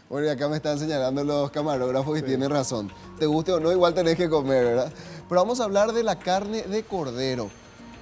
Bueno, y acá me están señalando los camarógrafos y tienen razón. Te guste o no, igual tenés que comer, ¿verdad? Pero vamos a hablar de la carne de cordero.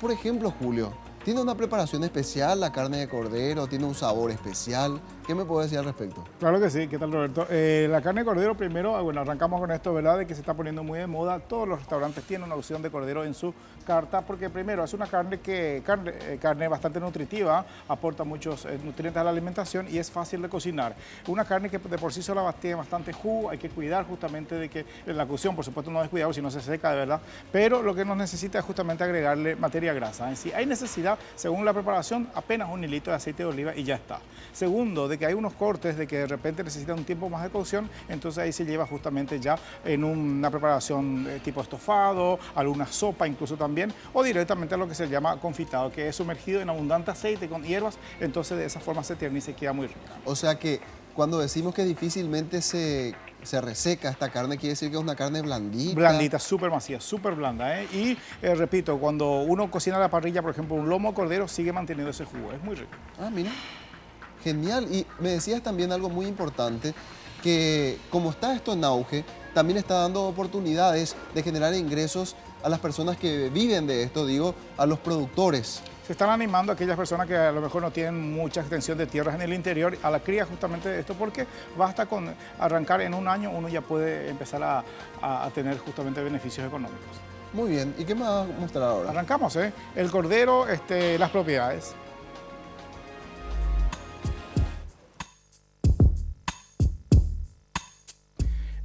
Por ejemplo, Julio, ¿tiene una preparación especial la carne de cordero? ¿Tiene un sabor especial? ¿Qué me puedes decir al respecto? Claro que sí, ¿qué tal, Roberto? La carne de cordero primero, bueno, arrancamos con esto, ¿verdad? De que se está poniendo muy de moda. Todos los restaurantes tienen una opción de cordero en su carta porque primero es una carne bastante nutritiva, aporta muchos nutrientes a la alimentación y es fácil de cocinar. Una carne que de por sí sola tiene bastante jugo, hay que cuidar justamente de que la cocción, por supuesto, no es cuidado si no se seca, de verdad, pero lo que nos necesita es justamente agregarle materia grasa. Si hay necesidad, según la preparación, apenas un hilito de aceite de oliva y ya está. Segundo, de que hay unos cortes de que de repente necesitan un tiempo más de cocción, entonces ahí se lleva justamente ya en una preparación tipo estofado, alguna sopa incluso también, o directamente a lo que se llama confitado, que es sumergido en abundante aceite con hierbas, entonces de esa forma se tierniza y queda muy rica. O sea que cuando decimos que difícilmente se reseca esta carne, quiere decir que es una carne blandita. Blandita, súper macia, súper blanda, ¿eh? Y repito, cuando uno cocina a la parrilla, por ejemplo, un lomo de cordero, sigue manteniendo ese jugo, es muy rico. Ah, mira. Genial. Y me decías también algo muy importante, que como está esto en auge, también está dando oportunidades de generar ingresos a las personas que viven de esto, digo, a los productores. Se están animando a aquellas personas que a lo mejor no tienen mucha extensión de tierras en el interior a la cría justamente de esto, porque basta con arrancar en un año, uno ya puede empezar a tener justamente beneficios económicos. Muy bien. ¿Y qué me vas a mostrar ahora? Arrancamos, ¿eh? El cordero, las propiedades.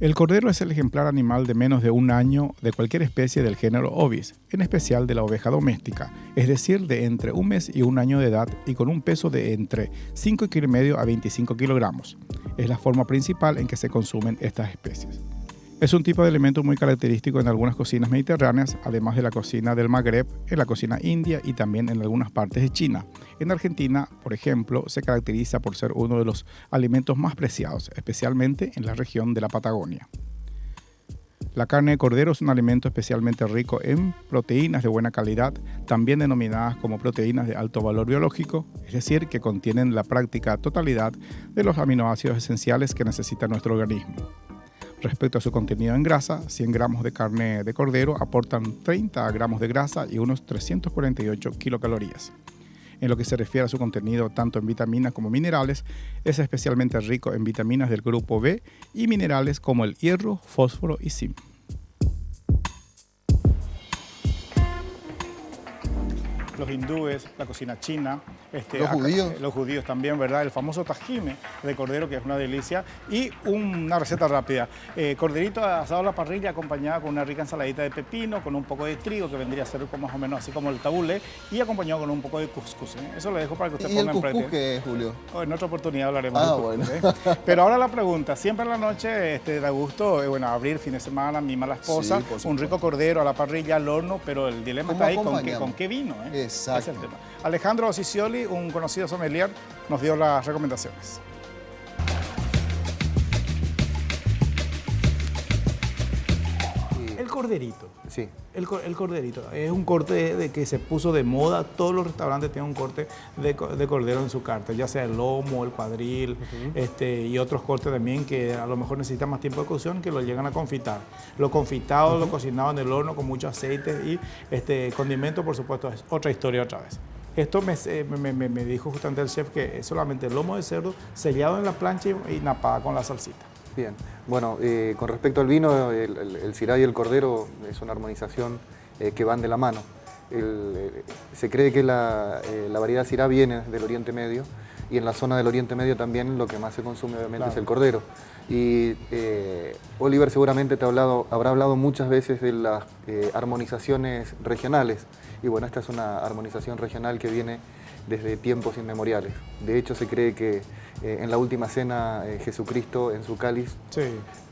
El cordero es el ejemplar animal de menos de un año de cualquier especie del género Ovis, en especial de la oveja doméstica, es decir, de entre un mes y un año de edad y con un peso de entre 5,5 kg a 25 kilogramos. Es la forma principal en que se consumen estas especies. Es un tipo de alimento muy característico en algunas cocinas mediterráneas, además de la cocina del Magreb, en la cocina india y también en algunas partes de China. En Argentina, por ejemplo, se caracteriza por ser uno de los alimentos más preciados, especialmente en la región de la Patagonia. La carne de cordero es un alimento especialmente rico en proteínas de buena calidad, también denominadas como proteínas de alto valor biológico, es decir, que contienen la práctica totalidad de los aminoácidos esenciales que necesita nuestro organismo. Respecto a su contenido en grasa, 100 gramos de carne de cordero aportan 30 gramos de grasa y unos 348 kilocalorías. En lo que se refiere a su contenido tanto en vitaminas como minerales, es especialmente rico en vitaminas del grupo B y minerales como el hierro, fósforo y zinc. Los hindúes, la cocina china, los judíos también, ¿verdad? El famoso tajime de cordero, que es una delicia, y una receta rápida. Corderito asado a la parrilla acompañado con una rica ensaladita de pepino, con un poco de trigo, que vendría a ser más o menos así como el tabule, y acompañado con un poco de cuscús, ¿eh? Eso lo dejo para que usted ponga en práctica. ¿Y el cuscús qué es, Julio? En otra oportunidad hablaremos del cuscús, bueno. ¿eh? Pero ahora la pregunta, siempre en la noche da gusto, abrir fin de semana, mima la esposa, sí, un rico cordero a la parrilla, al horno, pero el dilema está ahí, ¿con qué vino? Exacto. Es el tema. Alejandro Cicioli, un conocido sommelier, nos dio las recomendaciones. El corderito. Sí. El corderito es un corte de que se puso de moda. Todos los restaurantes tienen un corte de cordero en su carta, ya sea el lomo, el cuadril, y otros cortes también que a lo mejor necesitan más tiempo de cocción, que lo llegan a confitar. Lo confitado, lo cocinado en el horno con mucho aceite y condimento, por supuesto, es otra historia otra vez. Esto me dijo justamente el chef que es solamente el lomo de cerdo sellado en la plancha y napada con la salsita. Bien, bueno, con respecto al vino, el Syrah y el cordero es una armonización que van de la mano. Se cree que la variedad Syrah viene del Oriente Medio y en la zona del Oriente Medio también lo que más se consume obviamente claro. Es el cordero. Y Oliver seguramente habrá hablado muchas veces de las armonizaciones regionales y bueno, esta es una armonización regional que viene desde tiempos inmemoriales. De hecho, se cree que en la última cena Jesucristo en su cáliz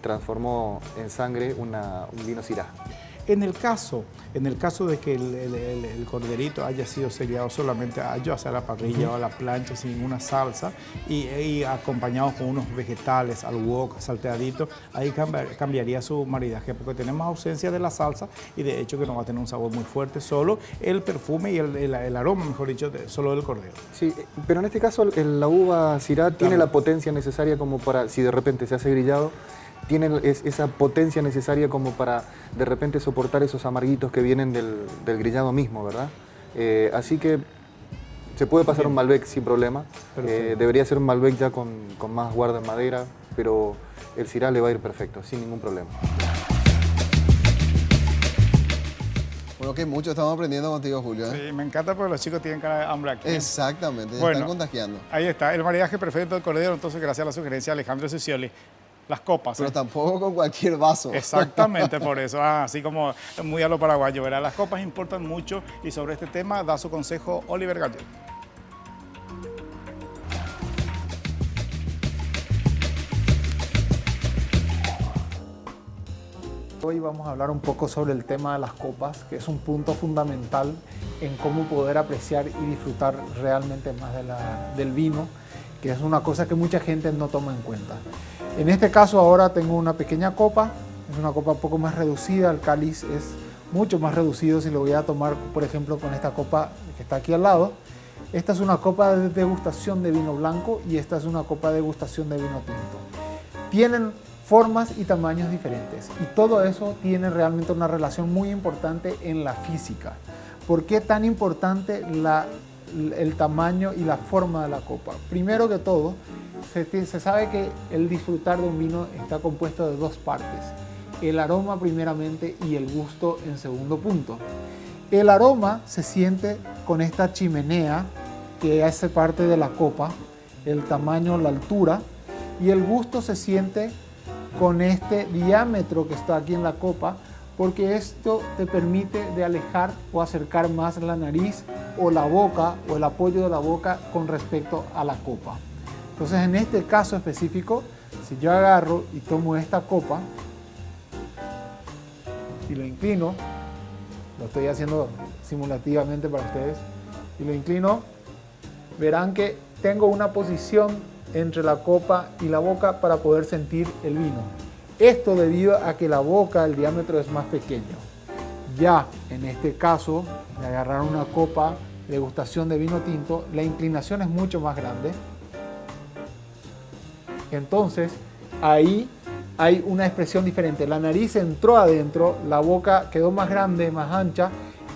transformó en sangre un vino Syrah. En el caso de que el corderito haya sido sellado solamente ya sea a la parrilla o a la plancha sin ninguna salsa y acompañado con unos vegetales al wok, salteadito, ahí cambiaría su maridaje porque tenemos ausencia de la salsa y de hecho que no va a tener un sabor muy fuerte, solo el perfume y el aroma, mejor dicho, solo del cordero. Sí, pero en este caso la uva Syrah tiene la potencia necesaria como para, si de repente se hace grillado, tiene esa potencia necesaria como para de repente soportar esos amarguitos que vienen del grillado mismo, ¿verdad? Así que se puede pasar un Malbec sin problema. Debería ser un Malbec ya con más guarda en madera, pero el Syrah le va a ir perfecto, sin ningún problema. Bueno, que mucho estamos aprendiendo contigo, Julio. Sí, me encanta porque los chicos tienen cara de hambre aquí. Exactamente, bueno, están contagiando. Ahí está, el maridaje perfecto del cordero, entonces gracias a la sugerencia de Alejandro Cicioli. Las copas. Pero tampoco con cualquier vaso. Exactamente, por eso, así como muy a lo paraguayo, ¿verdad? Las copas importan mucho y sobre este tema da su consejo Oliver Gallego. Hoy vamos a hablar un poco sobre el tema de las copas, que es un punto fundamental en cómo poder apreciar y disfrutar realmente más del vino, que es una cosa que mucha gente no toma en cuenta. En este caso ahora tengo una pequeña copa, es una copa un poco más reducida, el cáliz es mucho más reducido si lo voy a tomar, por ejemplo, con esta copa que está aquí al lado. Esta es una copa de degustación de vino blanco y esta es una copa de degustación de vino tinto. Tienen formas y tamaños diferentes y todo eso tiene realmente una relación muy importante en la física. ¿Por qué tan importante el tamaño y la forma de la copa? Primero que todo, se sabe que el disfrutar de un vino está compuesto de dos partes, el aroma primeramente y el gusto en segundo punto. El aroma se siente con esta chimenea que hace parte de la copa, el tamaño, la altura, y el gusto se siente con este diámetro que está aquí en la copa, porque esto te permite de alejar o acercar más la nariz o la boca o el apoyo de la boca con respecto a la copa. Entonces en este caso específico, si yo agarro y tomo esta copa y lo inclino, lo estoy haciendo simulativamente para ustedes, y lo inclino, verán que tengo una posición entre la copa y la boca para poder sentir el vino. Esto debido a que la boca, el diámetro es más pequeño. Ya en este caso, de agarrar una copa de degustación de vino tinto, la inclinación es mucho más grande. Entonces, ahí hay una expresión diferente. La nariz entró adentro, la boca quedó más grande, más ancha,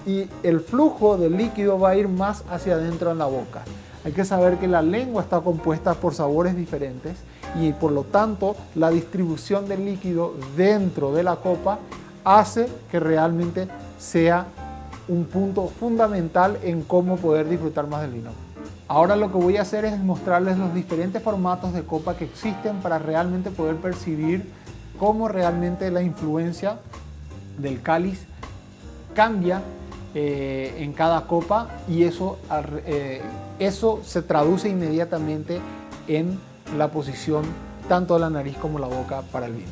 y el flujo del líquido va a ir más hacia adentro en la boca. Hay que saber que la lengua está compuesta por sabores diferentes y por lo tanto la distribución del líquido dentro de la copa hace que realmente sea un punto fundamental en cómo poder disfrutar más del vino. Ahora lo que voy a hacer es mostrarles los diferentes formatos de copa que existen para realmente poder percibir cómo realmente la influencia del cáliz cambia en cada copa, y eso se traduce inmediatamente en la posición tanto de la nariz como la boca para el vino.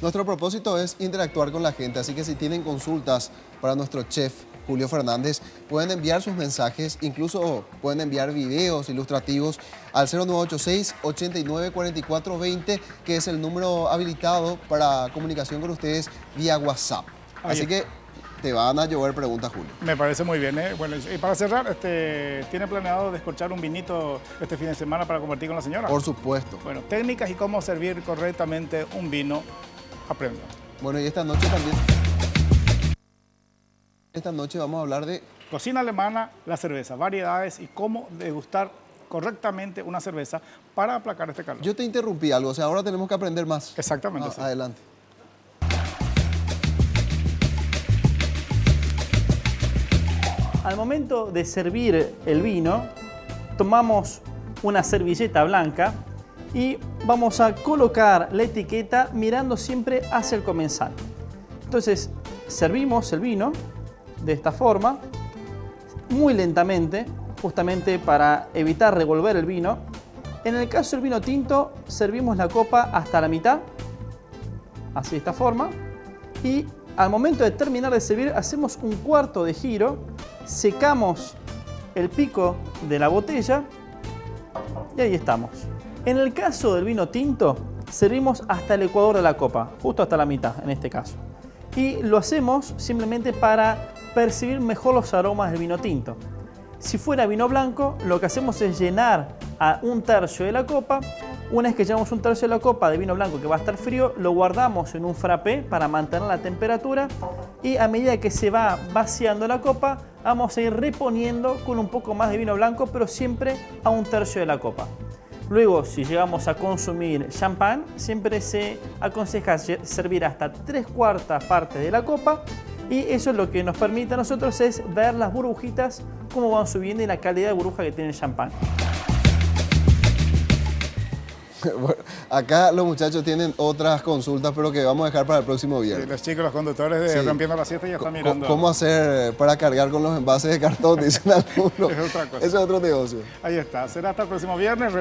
Nuestro propósito es interactuar con la gente, así que si tienen consultas para nuestro chef Julio Fernández, pueden enviar sus mensajes, incluso pueden enviar videos ilustrativos al 0986-894420, que es el número habilitado para comunicación con ustedes vía WhatsApp. Así que te van a llover preguntas, Julio. Me parece muy bien, ¿eh? Bueno, y para cerrar, ¿tiene planeado descorchar un vinito este fin de semana para compartir con la señora? Por supuesto. Bueno, técnicas y cómo servir correctamente un vino, aprendan. Bueno, y esta noche también... Esta noche vamos a hablar de... Cocina alemana, la cerveza, variedades y cómo degustar correctamente una cerveza para aplacar este calor. Yo te interrumpí algo, o sea, ahora tenemos que aprender más. Exactamente, sí. Adelante. Al momento de servir el vino, tomamos una servilleta blanca y vamos a colocar la etiqueta mirando siempre hacia el comensal. Entonces, servimos el vino de esta forma, muy lentamente, justamente para evitar revolver el vino. En el caso del vino tinto, servimos la copa hasta la mitad, así de esta forma, y al momento de terminar de servir hacemos un cuarto de giro, secamos el pico de la botella y ahí estamos. En el caso del vino tinto, servimos hasta el ecuador de la copa, justo hasta la mitad en este caso. Y lo hacemos simplemente para percibir mejor los aromas del vino tinto. Si fuera vino blanco, lo que hacemos es llenar a un tercio de la copa. Una vez que llenamos un tercio de la copa de vino blanco que va a estar frío, lo guardamos en un frappé para mantener la temperatura y a medida que se va vaciando la copa, vamos a ir reponiendo con un poco más de vino blanco, pero siempre a un tercio de la copa. Luego, si llegamos a consumir champán, siempre se aconseja servir hasta 3/4 partes de la copa y eso es lo que nos permite a nosotros es ver las burbujitas, cómo van subiendo y la calidad de burbuja que tiene el champán. Bueno, acá los muchachos tienen otras consultas, pero que vamos a dejar para el próximo Sí, viernes. los chicos, los conductores de Sí. Rompiendo la Siesta ya están mirando. ¿Cómo hacer para cargar con los envases de cartón? Dicen algunos. Es otra cosa. Ese es otro negocio. Ahí está. Será hasta el próximo viernes.